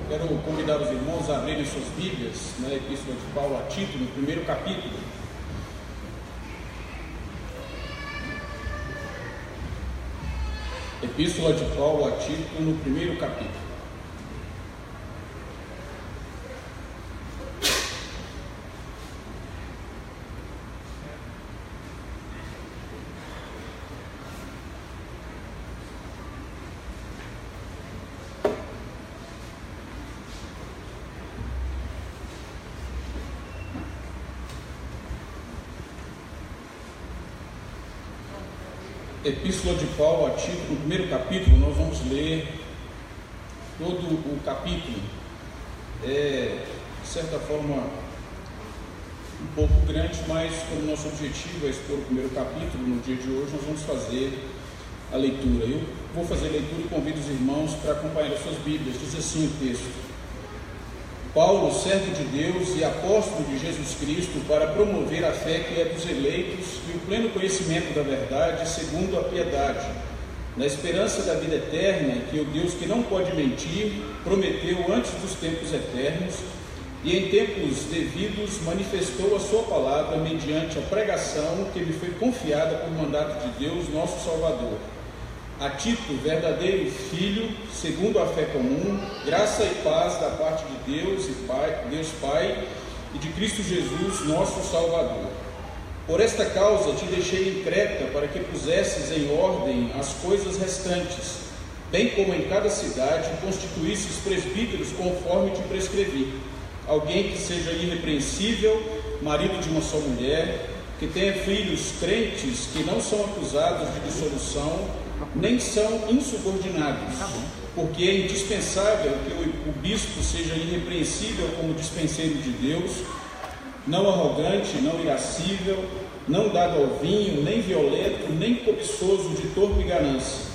Quero convidar os irmãos a abrirem suas Bíblias na Epístola de Paulo a Tito, no primeiro capítulo. Epístola de Paulo a Tito, no primeiro capítulo. Epístola de Paulo a Tito, no primeiro capítulo. Nós vamos ler todo o capítulo. De certa forma um pouco grande, mas como nosso objetivo é expor o primeiro capítulo, no dia de hoje nós vamos fazer a leitura. Eu vou fazer a leitura e convido os irmãos para acompanhar as suas Bíblias. Diz assim o texto: Paulo, servo de Deus e apóstolo de Jesus Cristo, para promover a fé que é dos eleitos e o pleno conhecimento da verdade, segundo a piedade, na esperança da vida eterna, que o Deus que não pode mentir, prometeu antes dos tempos eternos, e em tempos devidos manifestou a sua palavra mediante a pregação que me foi confiada por mandato de Deus, nosso Salvador. A Tito, verdadeiro filho, segundo a fé comum, graça e paz da parte de Deus Pai e de Cristo Jesus, nosso Salvador. Por esta causa te deixei em Creta, para que pusesses em ordem as coisas restantes, bem como em cada cidade constituísses presbíteros conforme te prescrevi. Alguém que seja irrepreensível, marido de uma só mulher, que tenha filhos crentes, que não são acusados de dissolução, nem são insubordinados, porque é indispensável que o bispo seja irrepreensível como dispenseiro de Deus, não arrogante, não irascível, não dado ao vinho, nem violento, nem cobiçoso de torpe ganância,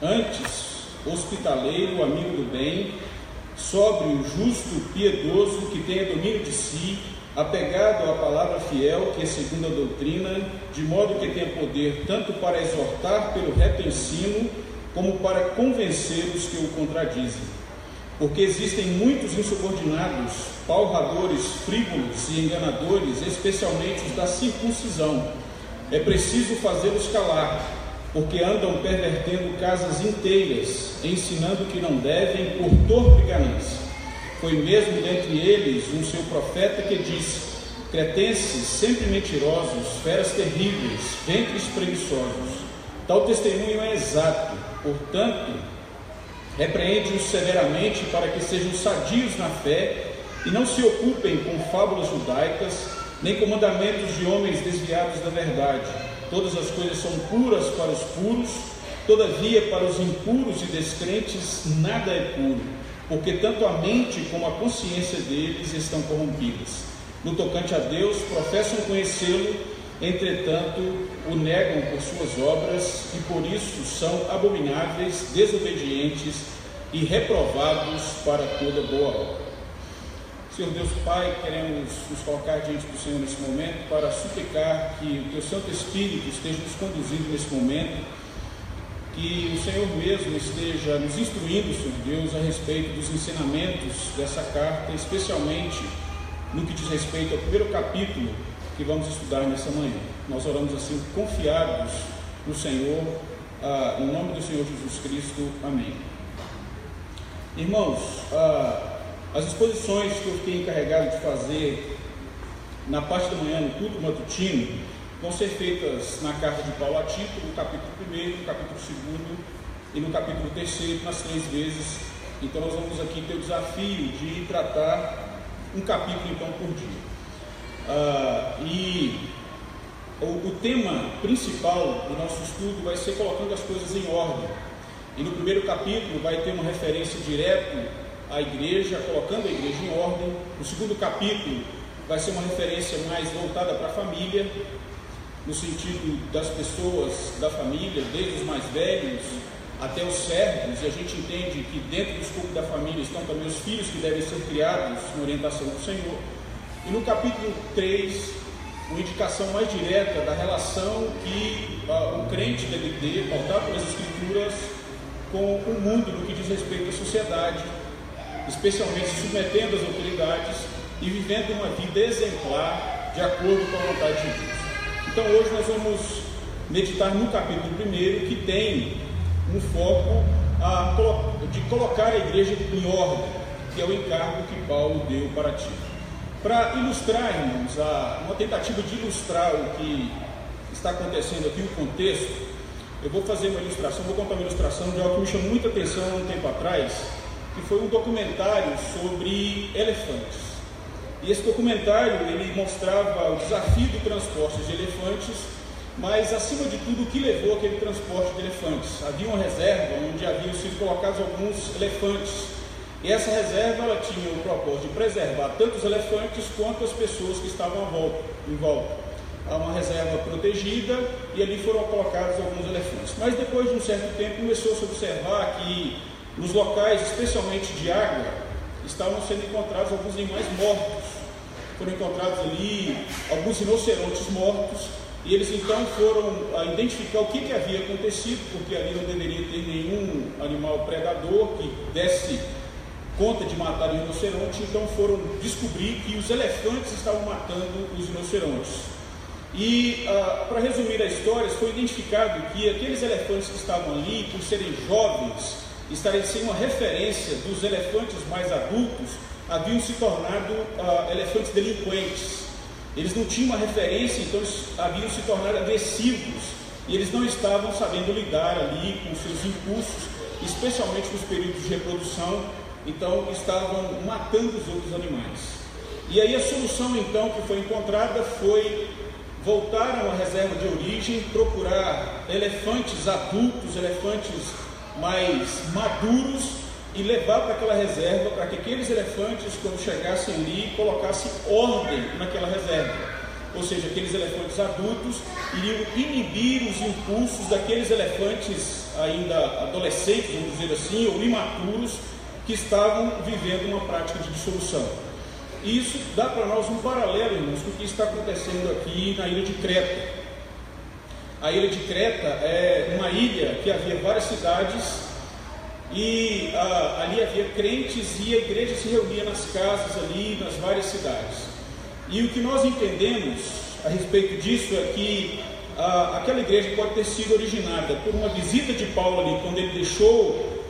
antes hospitaleiro, amigo do bem, sóbrio, justo, piedoso, que tenha domínio de si, apegado à palavra fiel, que é segundo a doutrina, de modo que tenha poder tanto para exortar pelo reto ensino, como para convencer os que o contradizem. Porque existem muitos insubordinados, palradores, frívolos e enganadores, especialmente os da circuncisão. É preciso fazê-los calar, porque andam pervertendo casas inteiras, ensinando que não devem por torpe ganância. Foi mesmo dentre eles um seu profeta que disse: cretenses, sempre mentirosos, feras terríveis, ventres preguiçosos. Tal testemunho é exato, portanto, repreende-os severamente para que sejam sadios na fé e não se ocupem com fábulas judaicas, nem com mandamentos de homens desviados da verdade. Todas as coisas são puras para os puros, todavia para os impuros e descrentes nada é puro, porque tanto a mente como a consciência deles estão corrompidas. No tocante a Deus, professam conhecê-lo, entretanto, o negam por suas obras, e por isso são abomináveis, desobedientes e reprovados para toda boa obra. Senhor Deus Pai, queremos nos colocar diante do Senhor nesse momento para suplicar que o Teu Santo Espírito esteja nos conduzindo nesse momento, que o Senhor mesmo esteja nos instruindo, Senhor Deus, a respeito dos ensinamentos dessa carta, especialmente no que diz respeito ao primeiro capítulo que vamos estudar nessa manhã. Nós oramos assim, confiados no Senhor, em nome do Senhor Jesus Cristo. Amém. Irmãos, as exposições que eu fiquei encarregado de fazer na parte da manhã, no culto matutino, vão ser feitas na carta de Paulo a Tito, no capítulo 1, no capítulo 2 e no capítulo 3, nas 3 vezes. Então nós vamos aqui ter o desafio de tratar um capítulo então por dia. E o tema principal do nosso estudo vai ser colocando as coisas em ordem. E no primeiro capítulo vai ter uma referência direta à igreja, colocando a igreja em ordem. No segundo capítulo vai ser uma referência mais voltada para a família, no sentido das pessoas da família, desde os mais velhos até os servos, e a gente entende que dentro do escopo da família estão também os filhos que devem ser criados na orientação do Senhor. E no capítulo 3, uma indicação mais direta da relação que o crente deve ter, pautar pelas Escrituras, com o mundo no que diz respeito à sociedade, especialmente se submetendo às autoridades e vivendo uma vida exemplar de acordo com a vontade de Deus. Então hoje nós vamos meditar no capítulo 1, que tem um foco de colocar a igreja em ordem, que é o encargo que Paulo deu para Tito. Para ilustrar, irmãos, uma tentativa de ilustrar o que está acontecendo aqui, o contexto, eu vou fazer uma ilustração, vou contar uma ilustração de algo que me chamou muita atenção há um tempo atrás, que foi um documentário sobre elefantes. E esse documentário, ele mostrava o desafio do transporte de elefantes, mas acima de tudo, o que levou aquele transporte de elefantes? Havia uma reserva onde haviam sido colocados alguns elefantes, e essa reserva ela tinha o propósito de preservar tanto os elefantes quanto as pessoas que estavam em volta. Há uma reserva protegida e ali foram colocados alguns elefantes. Mas depois de um certo tempo começou a se observar que nos locais, especialmente de água, estavam sendo encontrados alguns animais mortos. Foram encontrados ali alguns rinocerontes mortos, e eles então foram identificar o que havia acontecido, porque ali não deveria ter nenhum animal predador que desse conta de matar o rinoceronte. Então foram descobrir que os elefantes estavam matando os rinocerontes. E para resumir a história, foi identificado que aqueles elefantes que estavam ali, por serem jovens, estarem sem uma referência dos elefantes mais adultos, haviam se tornado elefantes delinquentes. Eles não tinham uma referência, então eles haviam se tornado agressivos, e eles não estavam sabendo lidar ali com seus impulsos, especialmente nos períodos de reprodução, então estavam matando os outros animais. E aí a solução então que foi encontrada foi voltar a uma reserva de origem, procurar elefantes adultos, elefantes mais maduros, e levar para aquela reserva, para que aqueles elefantes, quando chegassem ali, colocassem ordem naquela reserva. Ou seja, aqueles elefantes adultos iriam inibir os impulsos daqueles elefantes ainda adolescentes, vamos dizer assim, ou imaturos, que estavam vivendo uma prática de dissolução. E isso dá para nós um paralelo, irmãos, com o que está acontecendo aqui na ilha de Creta. A ilha de Creta é uma ilha que havia várias cidades, e ali havia crentes, e a igreja se reunia nas casas ali, nas várias cidades. E o que nós entendemos a respeito disso é que aquela igreja pode ter sido originada por uma visita de Paulo ali, quando ele deixou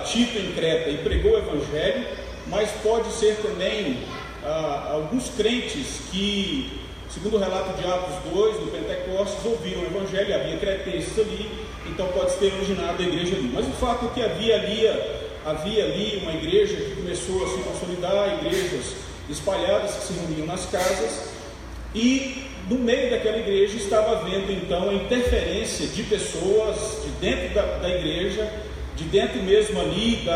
Tito em Creta e pregou o Evangelho, mas pode ser também alguns crentes que, segundo o relato de Atos 2, do Pentecostes, ouviram o Evangelho, havia cretenses ali, então pode ter originado a igreja ali. Mas o fato é que havia ali uma igreja que começou a se consolidar, igrejas espalhadas que se reuniam nas casas, e no meio daquela igreja estava havendo então a interferência de pessoas de dentro da igreja, de dentro mesmo ali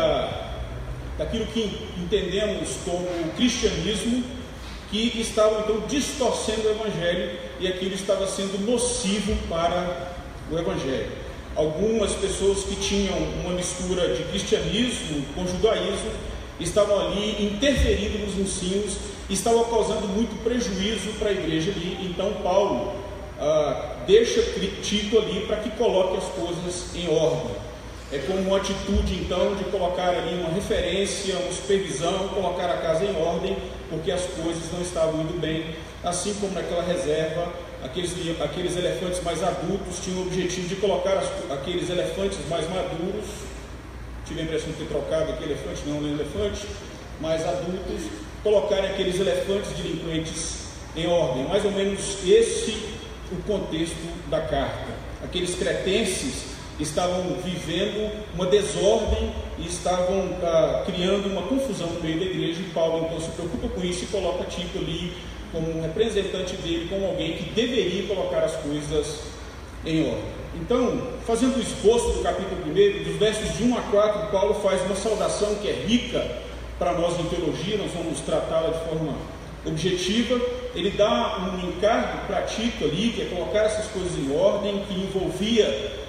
daquilo que entendemos como o cristianismo, que estavam então distorcendo o Evangelho, e aquilo estava sendo nocivo para o Evangelho. Algumas pessoas que tinham uma mistura de cristianismo com judaísmo estavam ali interferindo nos ensinos, estavam causando muito prejuízo para a igreja ali. Então Paulo deixa Tito ali para que coloque as coisas em ordem. É como uma atitude então de colocar ali uma referência, uma supervisão, colocar a casa em ordem, porque as coisas não estavam indo bem. Assim como naquela reserva, aqueles elefantes mais adultos tinham o objetivo de colocar aqueles elefantes mais maduros, tive a impressão de ter trocado aqui elefante, não elefante, mais adultos, colocarem aqueles elefantes delinquentes em ordem. Mais ou menos esse o contexto da carta. Aqueles cretenses estavam vivendo uma desordem e estavam criando uma confusão no meio da igreja, e Paulo então se preocupa com isso e coloca Tito ali como um representante dele, como alguém que deveria colocar as coisas em ordem. Então, fazendo o esboço do capítulo 1, dos versos de 1 a 4, Paulo faz uma saudação que é rica para nós em teologia, nós vamos tratá-la de forma objetiva. Ele dá um encargo para Tito ali, que é colocar essas coisas em ordem, que envolvia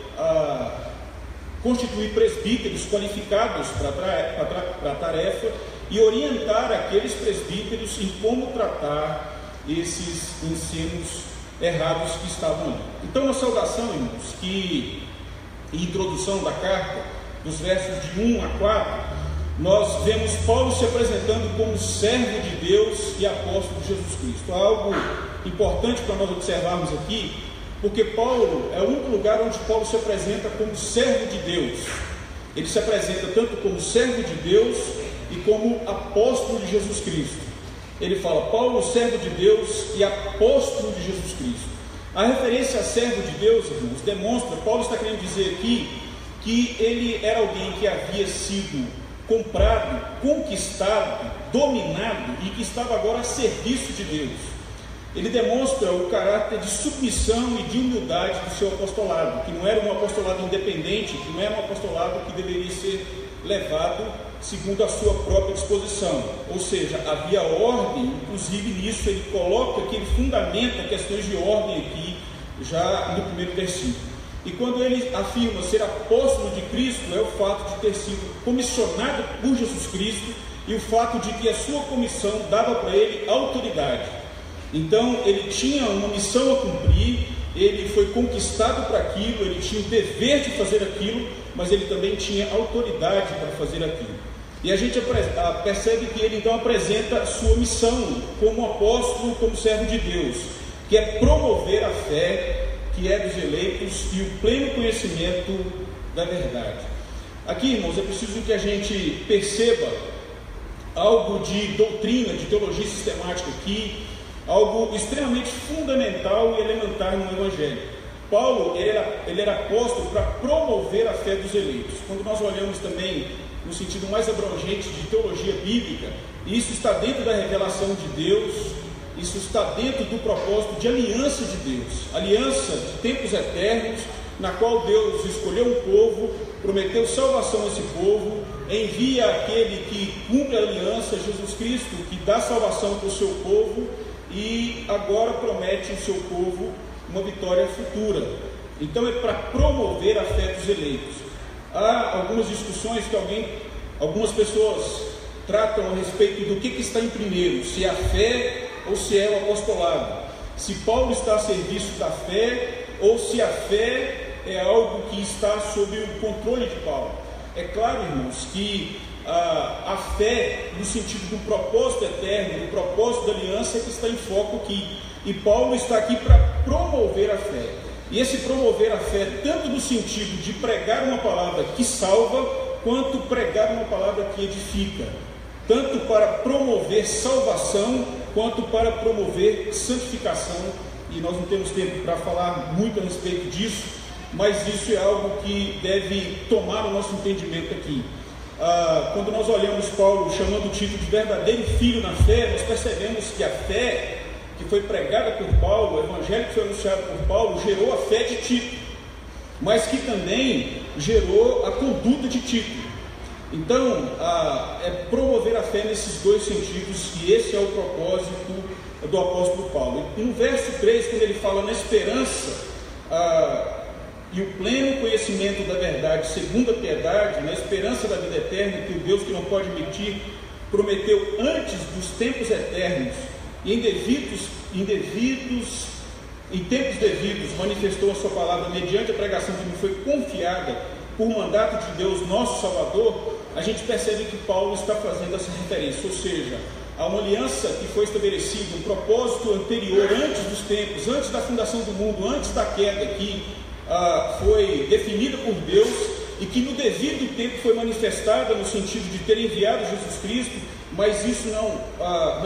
constituir presbíteros qualificados para a tarefa e orientar aqueles presbíteros em como tratar esses ensinos errados que estavam ali. Então a saudação, irmãos, que introdução da carta, dos versos de 1 a 4, nós vemos Paulo se apresentando como servo de Deus e apóstolo de Jesus Cristo. Algo importante para nós observarmos aqui, porque Paulo é o único lugar onde Paulo se apresenta como servo de Deus. Ele se apresenta tanto como servo de Deus e como apóstolo de Jesus Cristo. Ele fala, Paulo, servo de Deus e apóstolo de Jesus Cristo. A referência a servo de Deus, irmãos, demonstra, Paulo está querendo dizer aqui, que ele era alguém que havia sido comprado, conquistado, dominado e que estava agora a serviço de Deus. Ele demonstra o caráter de submissão e de humildade do seu apostolado, que não era um apostolado independente, que não era um apostolado que deveria ser levado segundo a sua própria disposição, ou seja, havia ordem. Inclusive nisso ele coloca que ele fundamenta questões de ordem aqui, já no primeiro versículo. E quando ele afirma ser apóstolo de Cristo, é o fato de ter sido comissionado por Jesus Cristo e o fato de que a sua comissão dava para ele autoridade. Então ele tinha uma missão a cumprir, ele foi conquistado para aquilo, ele tinha o dever de fazer aquilo, mas ele também tinha autoridade para fazer aquilo. E a gente percebe que ele então apresenta a sua missão como apóstolo, como servo de Deus, que é promover a fé que é dos eleitos e o pleno conhecimento da verdade. Aqui, irmãos, é preciso que a gente perceba algo de doutrina, de teologia sistemática aqui, algo extremamente fundamental e elementar no Evangelho. Paulo, ele era apóstolo para promover a fé dos eleitos. Quando nós olhamos também no sentido mais abrangente de teologia bíblica, isso está dentro da revelação de Deus, isso está dentro do propósito de aliança de Deus, aliança de tempos eternos, na qual Deus escolheu um povo, prometeu salvação a esse povo, envia aquele que cumpre a aliança, Jesus Cristo, que dá salvação para o seu povo, e agora promete ao seu povo uma vitória futura. Então é para promover a fé dos eleitos. Há algumas discussões que algumas pessoas tratam a respeito do que está em primeiro, se é a fé ou se é o apostolado, se Paulo está a serviço da fé ou se a fé é algo que está sob o controle de Paulo. É claro, irmãos, que a fé, no sentido do propósito eterno, do propósito da aliança, é que está em foco aqui, e Paulo está aqui para promover a fé. E esse promover a fé, tanto no sentido de pregar uma palavra que salva, quanto pregar uma palavra que edifica, tanto para promover salvação, quanto para promover santificação. E nós não temos tempo para falar muito a respeito disso, mas isso é algo que deve tomar o nosso entendimento aqui. Quando nós olhamos Paulo chamando o Tito de verdadeiro filho na fé, nós percebemos que a fé que foi pregada por Paulo, o evangelho que foi anunciado por Paulo, gerou a fé de Tito, mas que também gerou a conduta de Tito. Então, é promover a fé nesses dois sentidos, e esse é o propósito do apóstolo Paulo. E no verso 3, quando ele fala na esperança e o pleno conhecimento da verdade, segundo a piedade, na esperança da vida eterna, que o Deus que não pode mentir, prometeu antes dos tempos eternos, e em tempos devidos, manifestou a sua palavra mediante a pregação que me foi confiada por mandato de Deus, nosso Salvador. A gente percebe que Paulo está fazendo essa referência, ou seja, há uma aliança que foi estabelecida, um propósito anterior, antes dos tempos, antes da fundação do mundo, antes da queda, que foi definida por Deus e que no devido tempo foi manifestada no sentido de ter enviado Jesus Cristo. Mas isso não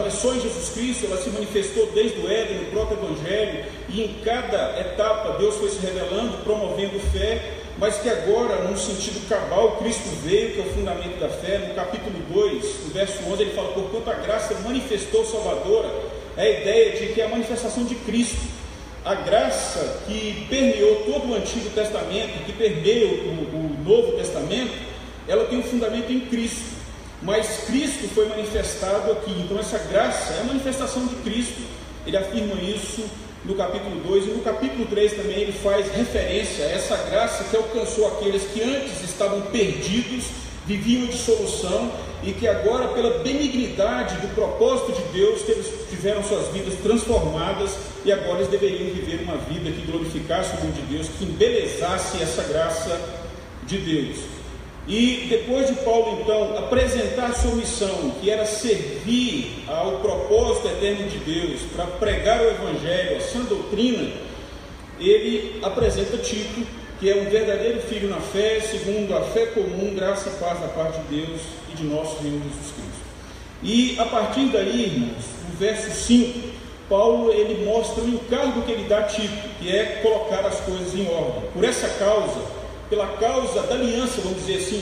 é só em Jesus Cristo, ela se manifestou desde o Éden, no próprio Evangelho, e em cada etapa Deus foi se revelando, promovendo fé, mas que agora, num sentido cabal, Cristo veio, que é o fundamento da fé. No capítulo 2, no verso 11, ele fala, porquanto a graça manifestou salvadora, é a ideia de que é a manifestação de Cristo, a graça que permeou todo o Antigo Testamento, que permeia o Novo Testamento, ela tem um fundamento em Cristo. Mas Cristo foi manifestado aqui, então essa graça é a manifestação de Cristo. Ele afirma isso no capítulo 2, e no capítulo 3 também ele faz referência a essa graça que alcançou aqueles que antes estavam perdidos, viviam em dissolução, e que agora, pela benignidade do propósito de Deus, eles tiveram suas vidas transformadas, e agora eles deveriam viver uma vida que glorificasse o nome de Deus, que embelezasse essa graça de Deus. E depois de Paulo, então, apresentar sua missão, que era servir ao propósito eterno de Deus, para pregar o Evangelho, a sã doutrina, ele apresenta Tito, que é um verdadeiro filho na fé, segundo a fé comum, graça e paz da parte de Deus e de nosso Senhor Jesus Cristo. E a partir daí, irmãos, no verso 5, Paulo ele mostra o encargo que ele dá a Tito, que é colocar as coisas em ordem. Por essa causa, pela causa da aliança, vamos dizer assim,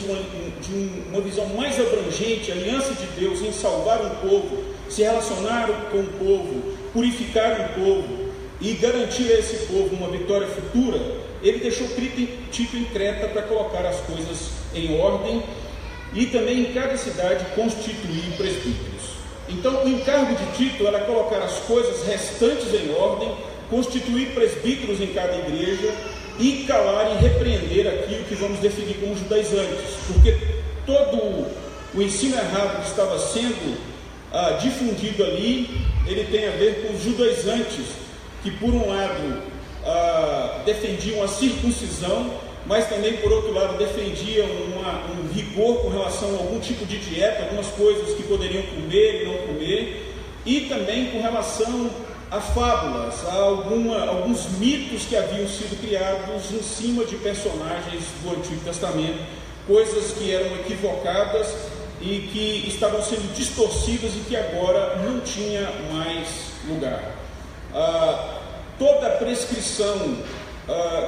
de uma visão mais abrangente, a aliança de Deus em salvar um povo, se relacionar com o povo, purificar um povo e garantir a esse povo uma vitória futura, ele deixou Tito em Creta para colocar as coisas em ordem e também em cada cidade constituir presbíteros. Então o encargo de Tito era colocar as coisas restantes em ordem, constituir presbíteros em cada igreja e calar e repreender aquilo que vamos definir como judaizantes, porque todo o ensino errado que estava sendo difundido ali, ele tem a ver com os judaizantes, que por um lado defendiam a circuncisão, mas também por outro lado defendiam um rigor com relação a algum tipo de dieta, algumas coisas que poderiam comer e não comer, e também com relação a fábulas, a alguns mitos que haviam sido criados em cima de personagens do Antigo Testamento, coisas que eram equivocadas e que estavam sendo distorcidas e que agora não tinha mais lugar. Toda a prescrição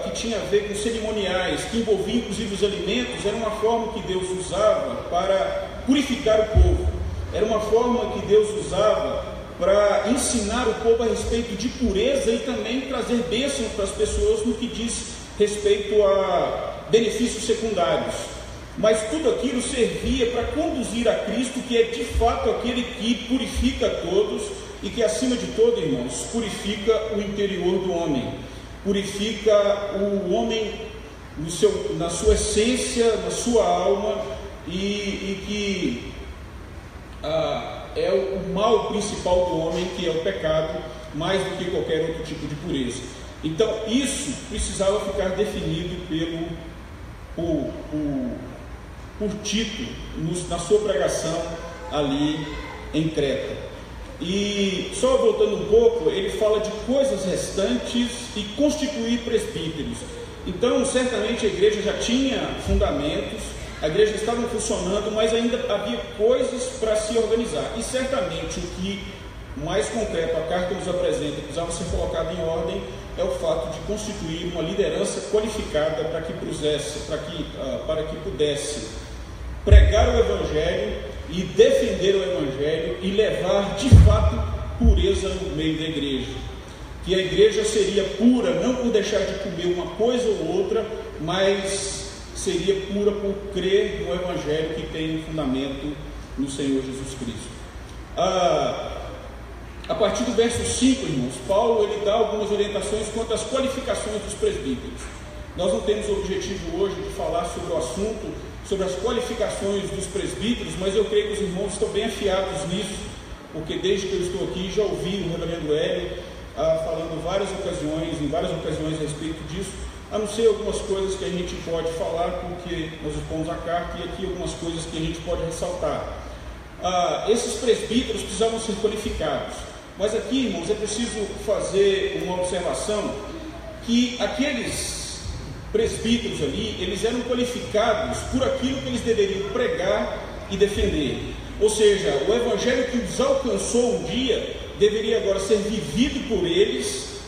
que tinha a ver com cerimoniais, que envolvia inclusive os alimentos, era uma forma que Deus usava para purificar o povo, era uma forma que Deus usava para ensinar o povo a respeito de pureza e também trazer bênção para as pessoas no que diz respeito a benefícios secundários. Mas tudo aquilo servia para conduzir a Cristo, que é de fato aquele que purifica todos e que, acima de tudo, irmãos, purifica o interior do homem, purifica o homem na sua essência, na sua alma, e que é o mal principal do homem, que é o pecado, mais do que qualquer outro tipo de pureza. Então isso precisava ficar definido por Tito na sua pregação ali em Creta. E só voltando um pouco, ele fala de coisas restantes e constituir presbíteros. Então certamente a igreja já tinha fundamentos, a igreja estava funcionando, mas ainda havia coisas para se organizar. E certamente o que mais concreto a carta nos apresenta, que precisava ser colocado em ordem, é o fato de constituir uma liderança qualificada para que pudesse pregar o Evangelho e defender o Evangelho e levar de fato pureza no meio da igreja. Que a igreja seria pura não por deixar de comer uma coisa ou outra, mas seria pura por crer no Evangelho que tem um fundamento no Senhor Jesus Cristo. A partir do verso 5, irmãos, Paulo ele dá algumas orientações quanto às qualificações dos presbíteros. Nós não temos o objetivo hoje de falar sobre o assunto, sobre as qualificações dos presbíteros, mas eu creio que os irmãos estão bem afiados nisso, porque desde que eu estou aqui já ouvi o reverendo Hélio falando em várias ocasiões a respeito disso, a não ser algumas coisas que a gente pode falar, porque nós expomos a carta, e aqui algumas coisas que a gente pode ressaltar. Esses presbíteros precisavam ser qualificados, mas aqui, irmãos, é preciso fazer uma observação, que aqueles presbíteros ali, eles eram qualificados por aquilo que eles deveriam pregar e defender, ou seja, o Evangelho que os alcançou um dia, deveria agora ser vivido por eles,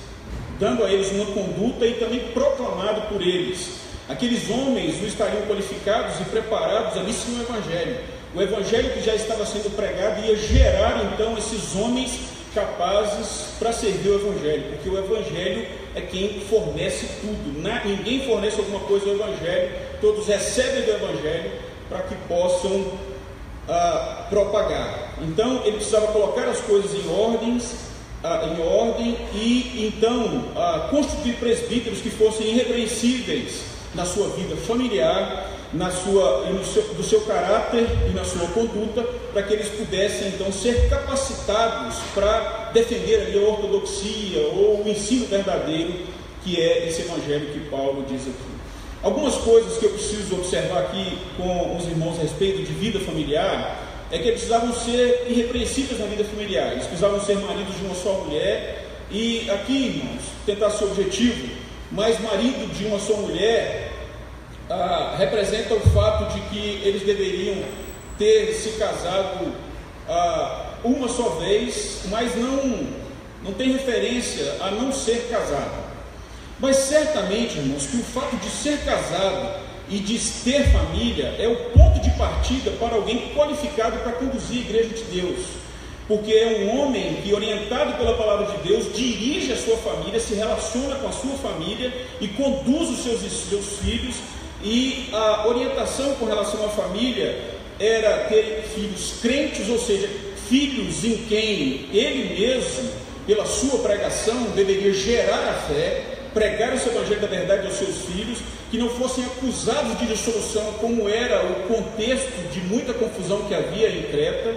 dando a eles uma conduta e também proclamado por eles. Aqueles homens não estariam qualificados e preparados ali sem o Evangelho. O Evangelho que já estava sendo pregado ia gerar então esses homens capazes para servir o Evangelho, porque o Evangelho é quem fornece tudo, ninguém fornece alguma coisa ao Evangelho, todos recebem do Evangelho para que possam propagar. Então ele precisava colocar as coisas em ordem e então constituir presbíteros que fossem irrepreensíveis na sua vida familiar, do seu caráter e na sua conduta, para que eles pudessem então ser capacitados para defender ali a ortodoxia ou o ensino verdadeiro, que é esse Evangelho que Paulo diz aqui. Algumas coisas que eu preciso observar aqui com os irmãos a respeito de vida familiar é que eles precisavam ser irrepreensíveis na vida familiar, eles precisavam ser maridos de uma só mulher. E aqui, irmãos, tentar ser objetivo, mas marido de uma só mulher representa o fato de que eles deveriam ter se casado uma só vez, mas não tem referência a não ser casado. Mas certamente, irmãos, que o fato de ser casado e de ter família é o ponto de partida para alguém qualificado para conduzir a igreja de Deus, porque é um homem que, orientado pela palavra de Deus, dirige a sua família, se relaciona com a sua família e conduz os seus filhos. E a orientação com relação à família era ter filhos crentes, ou seja, filhos em quem ele mesmo, pela sua pregação, deveria gerar a fé, pregar esse evangelho da verdade aos seus filhos, que não fossem acusados de dissolução, como era o contexto de muita confusão que havia em Creta,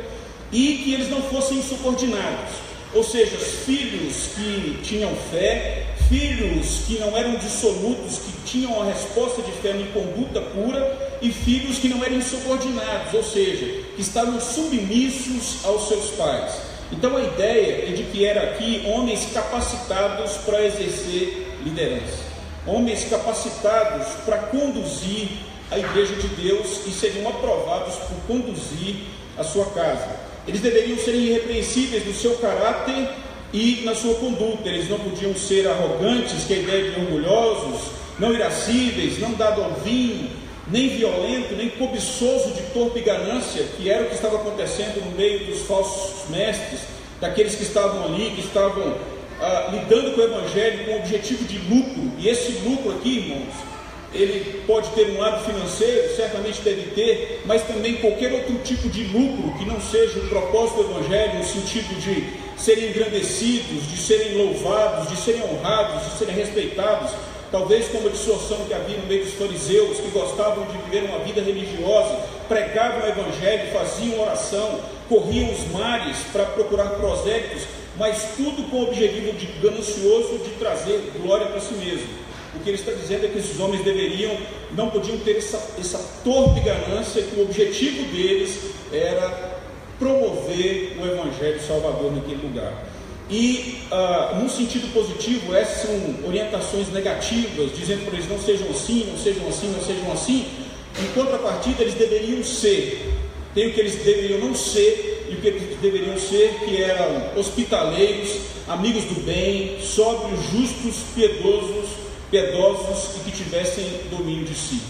e que eles não fossem insubordinados, ou seja, filhos que tinham fé, filhos que não eram dissolutos, que tinham a resposta de fé em conduta pura, e filhos que não eram insubordinados, ou seja, que estavam submissos aos seus pais. Então a ideia é de que era aqui homens capacitados para exercer liderança, homens capacitados para conduzir a igreja de Deus e seriam aprovados por conduzir a sua casa. Eles deveriam ser irrepreensíveis no seu caráter e na sua conduta. Eles não podiam ser arrogantes, que é a ideia de orgulhosos, não irascíveis, não dado ao vinho, nem violento, nem cobiçoso de torpe ganância, que era o que estava acontecendo no meio dos falsos mestres, daqueles que estavam ali, que estavam lidando com o evangelho com o objetivo de lucro. E esse lucro aqui, irmãos, ele pode ter um lado financeiro, certamente deve ter, mas também qualquer outro tipo de lucro que não seja o propósito do evangelho, no sentido de serem engrandecidos, de serem louvados, de serem honrados, de serem respeitados, talvez como a distorção que havia no meio dos fariseus, que gostavam de viver uma vida religiosa, pregavam o evangelho, faziam oração, corriam os mares para procurar prosélitos, mas tudo com o objetivo ganancioso de trazer glória para si mesmo. O que ele está dizendo é que esses homens não podiam ter essa torpe ganância, que o objetivo deles era promover o evangelho salvador naquele lugar. E num sentido positivo, essas são orientações negativas, dizendo para eles: não sejam assim, não sejam assim, não sejam assim. Em contrapartida, eles deveriam ser, tem o que eles deveriam não ser e o que eles deveriam ser, que eram hospitaleiros, amigos do bem, sóbrios, justos, piedosos e que tivessem domínio de si.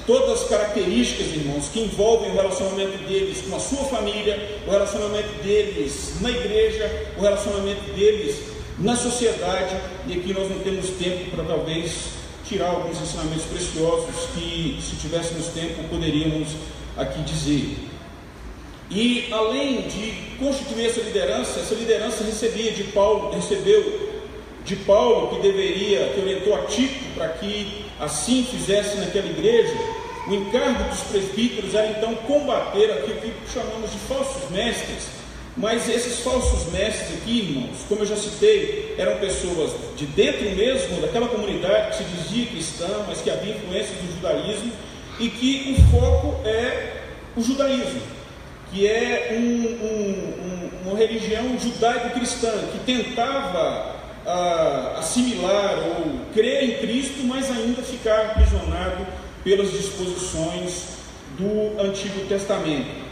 Todas as características, irmãos, que envolvem o relacionamento deles com a sua família, o relacionamento deles na igreja, o relacionamento deles na sociedade. E aqui nós não temos tempo para talvez tirar alguns ensinamentos preciosos que, se tivéssemos tempo, poderíamos aqui dizer. E além de constituir essa liderança recebeu de Paulo, que orientou a Tito para que assim fizesse naquela igreja. O encargo dos presbíteros era então combater aquilo que chamamos de falsos mestres. Mas esses falsos mestres aqui, irmãos, como eu já citei, eram pessoas de dentro mesmo daquela comunidade que se dizia cristã, mas que havia influência do judaísmo, e que o foco é o judaísmo, que é uma religião judaico-cristã que tentava assimilar ou crer em Cristo, mas ainda ficar aprisionado pelas disposições do Antigo Testamento.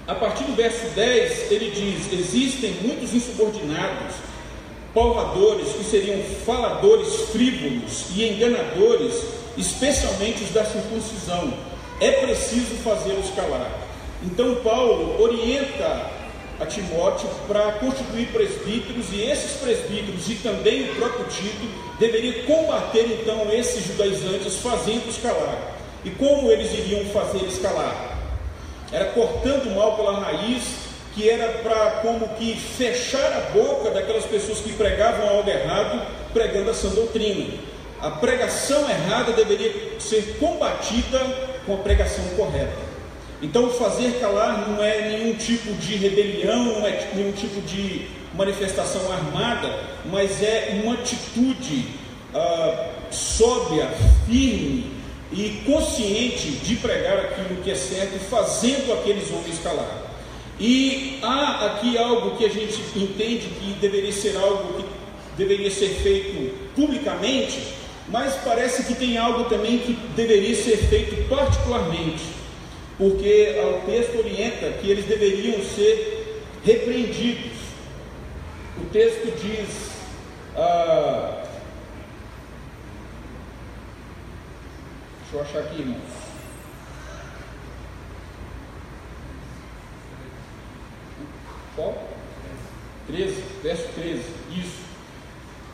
A partir do verso 10, ele diz: existem muitos insubordinados, palvadores, que seriam faladores frívolos e enganadores, especialmente os da circuncisão. É preciso fazê-los calar. Então Paulo orienta a Timóteo para constituir presbíteros, e esses presbíteros e também o próprio Tito deveriam combater então esses judaizantes, fazendo-os calar. E como eles iriam fazer eles calar? Era cortando o mal pela raiz, que era para como que fechar a boca daquelas pessoas que pregavam algo errado, pregando a sã doutrina. A pregação errada deveria ser combatida com a pregação correta. Então, fazer calar não é nenhum tipo de rebelião, não é nenhum tipo de manifestação armada, mas é uma atitude sóbria, firme, e consciente de pregar aquilo que é certo, fazendo aqueles homens calar. E há aqui algo que a gente entende que deveria ser algo que deveria ser feito publicamente, mas parece que tem algo também que deveria ser feito particularmente, porque o texto orienta que eles deveriam ser repreendidos. O texto diz, deixa eu achar aqui, irmãos. Qual? 13, verso 13, isso.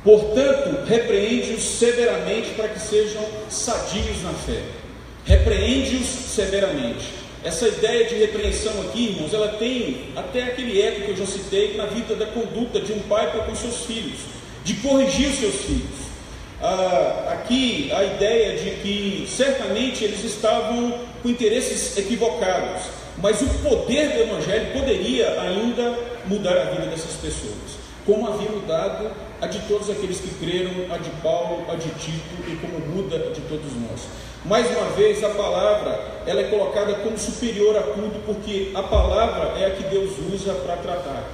Portanto, repreende-os severamente para que sejam sadios na fé. Repreende-os severamente. Essa ideia de repreensão aqui, irmãos, ela tem até aquele eco que eu já citei na vida da conduta de um pai para com seus filhos, de corrigir os seus filhos. Aqui a ideia de que certamente eles estavam com interesses equivocados, mas o poder do Evangelho poderia ainda mudar a vida dessas pessoas, como havia mudado a de todos aqueles que creram, a de Paulo, a de Tito, e como muda a de todos nós. Mais uma vez, a palavra ela é colocada como superior a tudo, porque a palavra é a que Deus usa para tratar.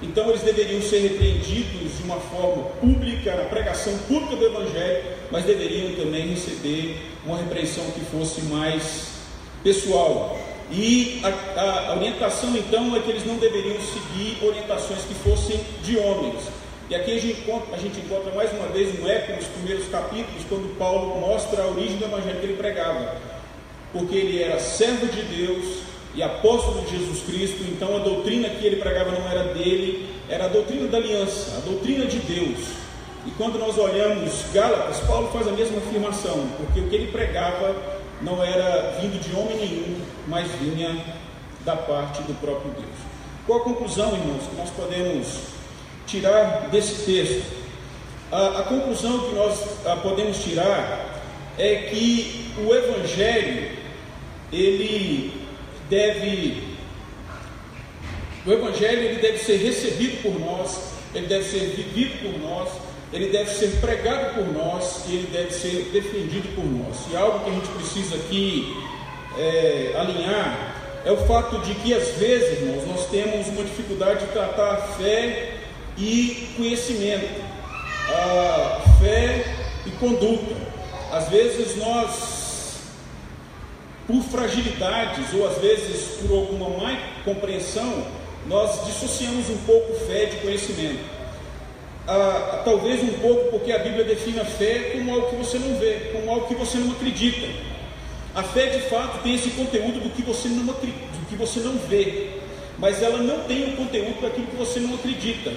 Então eles deveriam ser repreendidos de uma forma pública, na pregação pública do Evangelho, mas deveriam também receber uma repreensão que fosse mais pessoal. E a orientação então é que eles não deveriam seguir orientações que fossem de homens. E aqui a gente encontra mais uma vez um eco nos primeiros capítulos, quando Paulo mostra a origem do Evangelho que ele pregava, porque ele era servo de Deus e apóstolo de Jesus Cristo. Então a doutrina que ele pregava não era dele, era a doutrina da aliança, a doutrina de Deus. E quando nós olhamos Gálatas, Paulo faz a mesma afirmação, porque o que ele pregava não era vindo de homem nenhum, mas vinha da parte do próprio Deus. Qual a conclusão, irmãos, que nós podemos tirar desse texto? A conclusão que nós podemos tirar é que o Evangelho ele deve ser recebido por nós, ele deve ser vivido por nós, ele deve ser pregado por nós e ele deve ser defendido por nós. E algo que a gente precisa aqui alinhar é o fato de que às vezes, irmãos, nós temos uma dificuldade de tratar a fé e conhecimento, a fé e conduta. Às vezes nós, por fragilidades ou às vezes por alguma má compreensão, nós dissociamos um pouco fé de conhecimento. Talvez um pouco porque a Bíblia define a fé como algo que você não vê, como algo que você não acredita. A fé de fato tem esse conteúdo do que você não vê, mas ela não tem o conteúdo daquilo que você não acredita.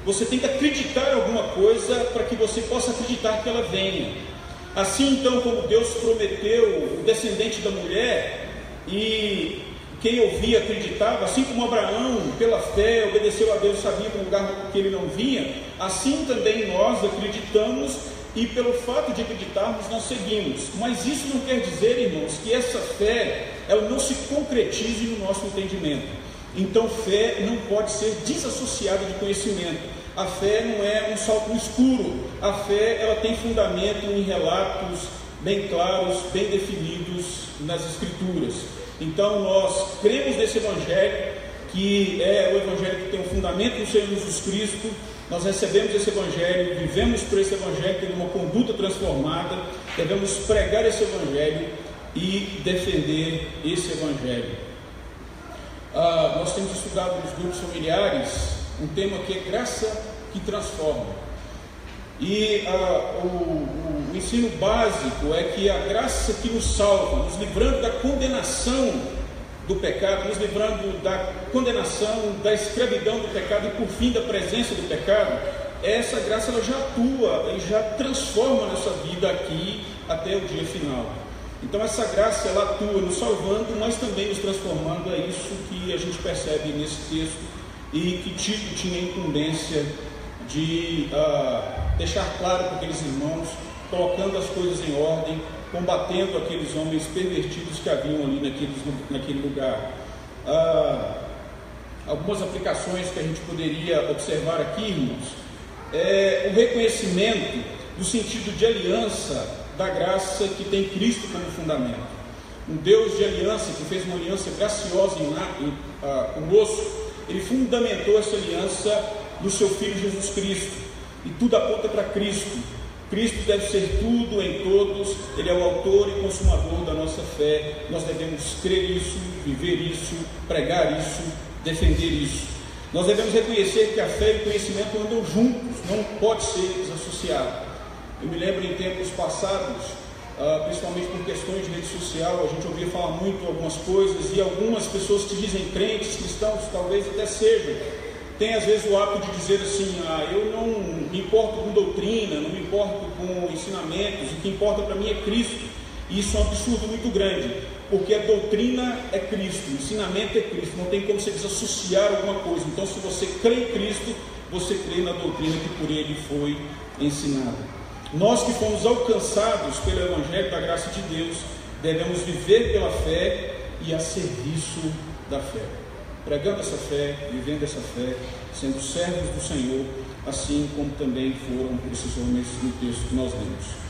Você tem que acreditar em alguma coisa para que você possa acreditar que ela venha. Assim então, como Deus prometeu o descendente da mulher, e quem ouvia acreditava, assim como Abraão, pela fé, obedeceu a Deus, sabia para um lugar que ele não vinha, assim também nós acreditamos, e pelo fato de acreditarmos, nós seguimos. Mas isso não quer dizer, irmãos, que essa fé, ela não se concretize no nosso entendimento. Então, fé não pode ser desassociada de conhecimento. A fé não é um salto no escuro. A fé, ela tem fundamento em relatos bem claros, bem definidos nas Escrituras. Então nós cremos nesse Evangelho, que é o Evangelho que tem um fundamento no Senhor Jesus Cristo. Nós recebemos esse Evangelho, vivemos por esse Evangelho, tendo uma conduta transformada. Devemos pregar esse Evangelho e defender esse Evangelho. Nós temos estudado nos grupos familiares um tema que é graça que transforma. E o ensino básico é que a graça que nos salva, nos livrando da condenação do pecado, nos livrando da condenação, da escravidão do pecado e por fim da presença do pecado, essa graça ela já atua e já transforma a nossa vida aqui até o dia final. Então essa graça ela atua nos salvando, mas também nos transformando. É isso que a gente percebe nesse texto, e que Tito tinha a incumbência de deixar claro para aqueles irmãos, colocando as coisas em ordem, combatendo aqueles homens pervertidos que haviam ali naquele lugar. Algumas aplicações que a gente poderia observar aqui, irmãos, o reconhecimento do sentido de aliança da graça que tem Cristo como fundamento. Um Deus de aliança, que fez uma aliança graciosa conosco, Ele fundamentou essa aliança no seu Filho Jesus Cristo, e tudo aponta para Cristo. Cristo deve ser tudo em todos, Ele é o autor e consumador da nossa fé. Nós devemos crer isso, viver isso, pregar isso, defender isso. Nós devemos reconhecer que a fé e o conhecimento andam juntos, não pode ser desassociado. Eu me lembro em tempos passados, principalmente por questões de rede social, a gente ouvia falar muito algumas coisas, e algumas pessoas que dizem crentes, cristãos, talvez até sejam, tem às vezes o hábito de dizer assim: eu não me importo com doutrina, não me importo com ensinamentos, o que importa para mim é Cristo. E isso é um absurdo muito grande, porque a doutrina é Cristo, o ensinamento é Cristo, não tem como você desassociar alguma coisa. Então, se você crê em Cristo, você crê na doutrina que por Ele foi ensinada. Nós que fomos alcançados pelo Evangelho da graça de Deus, devemos viver pela fé e a serviço da fé, pregando essa fé, vivendo essa fé, sendo servos do Senhor, assim como também foram esses homens no texto que nós lemos.